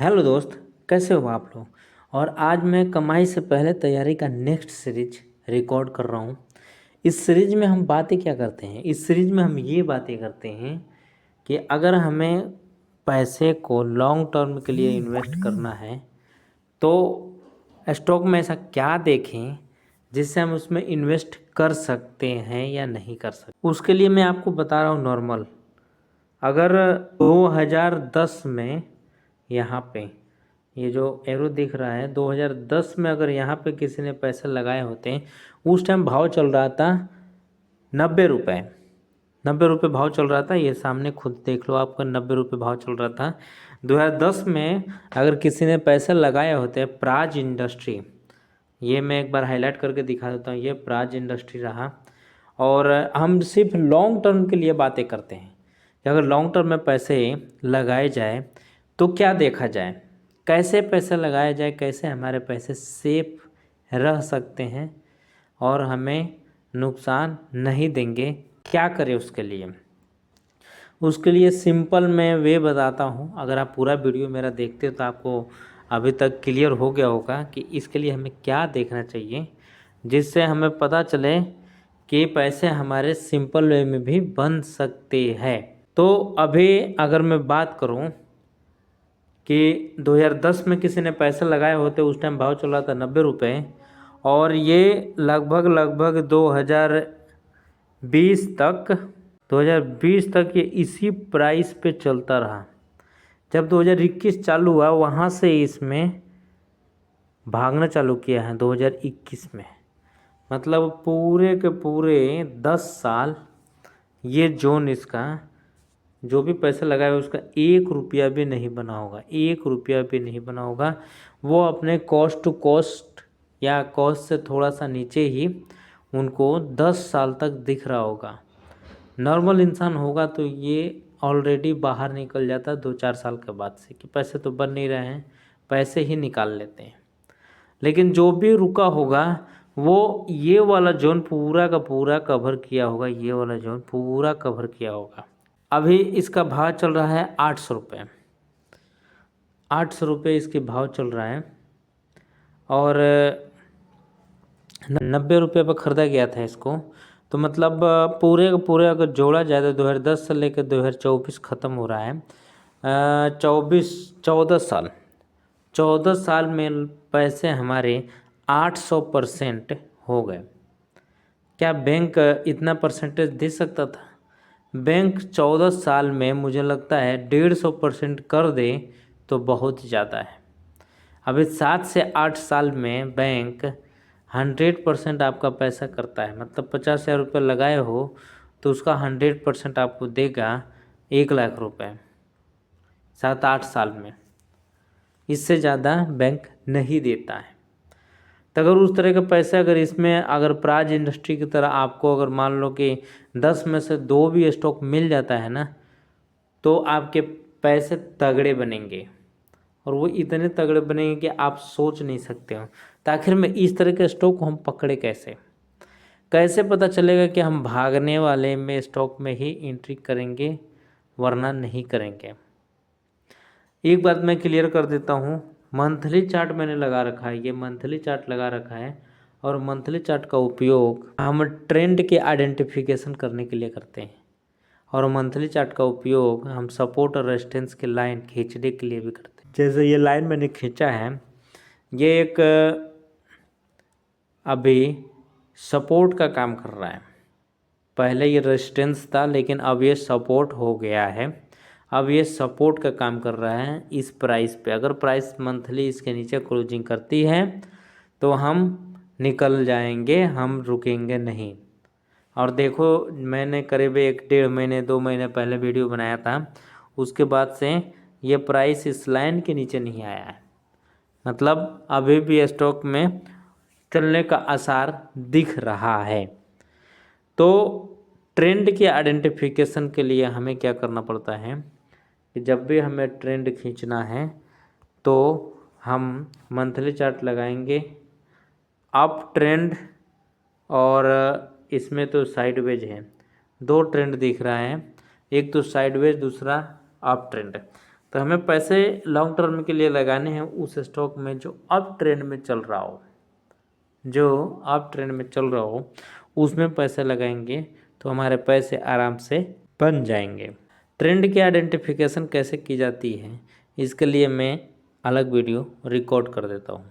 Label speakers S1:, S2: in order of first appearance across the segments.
S1: Hello दोस्त, कैसे हो आप लोग। और आज मैं कमाई से पहले तैयारी का नेक्स्ट सीरीज रिकॉर्ड कर रहा हूँ। इस सीरीज में हम बातें क्या करते हैं, इस सीरीज में हम ये बातें करते हैं कि अगर हमें पैसे को लॉन्ग टर्म के लिए इन्वेस्ट करना है तो स्टॉक में ऐसा क्या देखें जिससे हम उसमें इन्वेस्ट कर सकते हैं या नहीं कर सकते। उसके लिए मैं आपको बता रहा हूँ नॉर्मल। अगर 2010 में यहाँ पे ये जो एरो दिख रहा है 2010 में अगर यहाँ पे किसी ने पैसे लगाए होते हैं, उस टाइम भाव चल रहा था 90 रुपये। 90 रुपये भाव चल रहा था, ये सामने खुद देख लो, आपका 90 रुपये भाव चल रहा था 2010 में। अगर किसी ने पैसे लगाए होते, प्राज इंडस्ट्री, ये मैं एक बार हाईलाइट करके दिखा देता हूँ, ये प्राज इंडस्ट्री रहा। और हम सिर्फ लॉन्ग टर्म के लिए बातें करते हैं कि अगर लॉन्ग टर्म में पैसे लगाए जाए तो क्या देखा जाए, कैसे पैसे लगाया जाए, कैसे हमारे पैसे सेफ रह सकते हैं और हमें नुकसान नहीं देंगे, क्या करें उसके लिए सिंपल मैं वे बताता हूँ। अगर आप पूरा वीडियो मेरा देखते हो तो आपको अभी तक क्लियर हो गया होगा कि इसके लिए हमें क्या देखना चाहिए, जिससे हमें पता चले कि पैसे हमारे सिंपल वे में भी बन सकते हैं। तो अभी अगर मैं बात करूं कि 2010 में किसी ने पैसे लगाए होते, उस टाइम भाव चल रहा था 90 रुपये, और ये लगभग 2020 तक ये इसी प्राइस पे चलता रहा। जब 2021 चालू हुआ वहाँ से इसमें भागना चालू किया है 2021 में। मतलब पूरे के पूरे 10 साल ये जोन, इसका जो भी पैसे लगाए उसका 1 रुपया भी नहीं बना होगा, 1 रुपया भी नहीं बना होगा। वो अपने कॉस्ट टू कॉस्ट या कॉस्ट से थोड़ा सा नीचे ही उनको 10 साल तक दिख रहा होगा। नॉर्मल इंसान होगा तो ये ऑलरेडी बाहर निकल जाता 2-4 साल के बाद से कि पैसे तो बन नहीं रहे हैं, पैसे ही निकाल लेते हैं। लेकिन जो भी रुका होगा वो ये वाला जोन पूरा का पूरा कवर किया होगा, ये वाला जोन पूरा कवर किया होगा। अभी इसका भाव चल रहा है 800 रुपये, 800 रुपये इसके भाव चल रहा है। और 90 रुपये पर ख़रीदा गया था इसको। तो मतलब पूरे का पूरे अगर जोड़ा जाए तो 2010 से लेकर 2024 ख़त्म हो रहा है। 14 साल में पैसे हमारे 800% हो गए। क्या बैंक इतना परसेंटेज दे सकता था? बैंक 14 साल में मुझे लगता है 150% कर दे तो बहुत ज़्यादा है। अभी 7 से 8 साल में बैंक 100% आपका पैसा करता है। मतलब 50,000 रुपये लगाए हो तो उसका 100% आपको देगा 1 लाख रुपये 7-8 साल में। इससे ज़्यादा बैंक नहीं देता है। तो अगर उस तरह के पैसे अगर इसमें अगर प्राज इंडस्ट्री की तरह आपको अगर मान लो कि 10 में से 2 भी स्टॉक मिल जाता है ना, तो आपके पैसे तगड़े बनेंगे। और वो इतने तगड़े बनेंगे कि आप सोच नहीं सकते हो। तो आखिर में इस तरह के स्टॉक को हम पकड़े कैसे, कैसे पता चलेगा कि हम भागने वाले में स्टॉक में ही एंट्री करेंगे वरना नहीं करेंगे। एक बात मैं क्लियर कर देता हूँ, मंथली चार्ट मैंने लगा रखा है, ये मंथली चार्ट लगा रखा है। और मंथली चार्ट का उपयोग हम ट्रेंड के आइडेंटिफिकेशन करने के लिए करते हैं। और मंथली चार्ट का उपयोग हम सपोर्ट और रेजिस्टेंस के लाइन खींचने के लिए भी करते हैं। जैसे ये लाइन मैंने खींचा है, ये एक अभी सपोर्ट का काम कर रहा है। पहले ये रेजिस्टेंस था लेकिन अब ये सपोर्ट हो गया है। अब ये सपोर्ट का काम कर रहा है इस प्राइस पे। अगर प्राइस मंथली इसके नीचे क्लोजिंग करती है तो हम निकल जाएंगे, हम रुकेंगे नहीं। और देखो मैंने करीब 1-1.5 महीने 2 महीने पहले वीडियो बनाया था, उसके बाद से ये प्राइस इस लाइन के नीचे नहीं आया है। मतलब अभी भी स्टॉक में चलने का आसार दिख रहा है। तो ट्रेंड के आइडेंटिफिकेशन के लिए हमें क्या करना पड़ता है कि जब भी हमें ट्रेंड खींचना है तो हम मंथली चार्ट लगाएंगे। अप ट्रेंड और इसमें तो साइडवेज है, 2 ट्रेंड दिख रहा है, एक तो साइडवेज दूसरा अप ट्रेंड। तो हमें पैसे लॉन्ग टर्म के लिए लगाने हैं उस स्टॉक में जो अप ट्रेंड में चल रहा हो, उसमें पैसे लगाएंगे तो हमारे पैसे आराम से बन जाएंगे। ट्रेंड की आइडेंटिफिकेशन कैसे की जाती है, इसके लिए मैं अलग वीडियो रिकॉर्ड कर देता हूँ।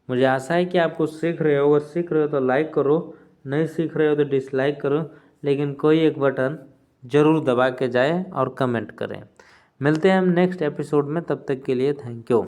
S1: मुझे आशा है कि आपको सीख रहे हो, अगर सीख रहे हो तो लाइक करो, नहीं सीख रहे हो तो डिसलाइक करो, लेकिन कोई एक बटन ज़रूर दबा के जाए और कमेंट करें। मिलते हैं हम नेक्स्ट एपिसोड में, तब तक के लिए थैंक यू।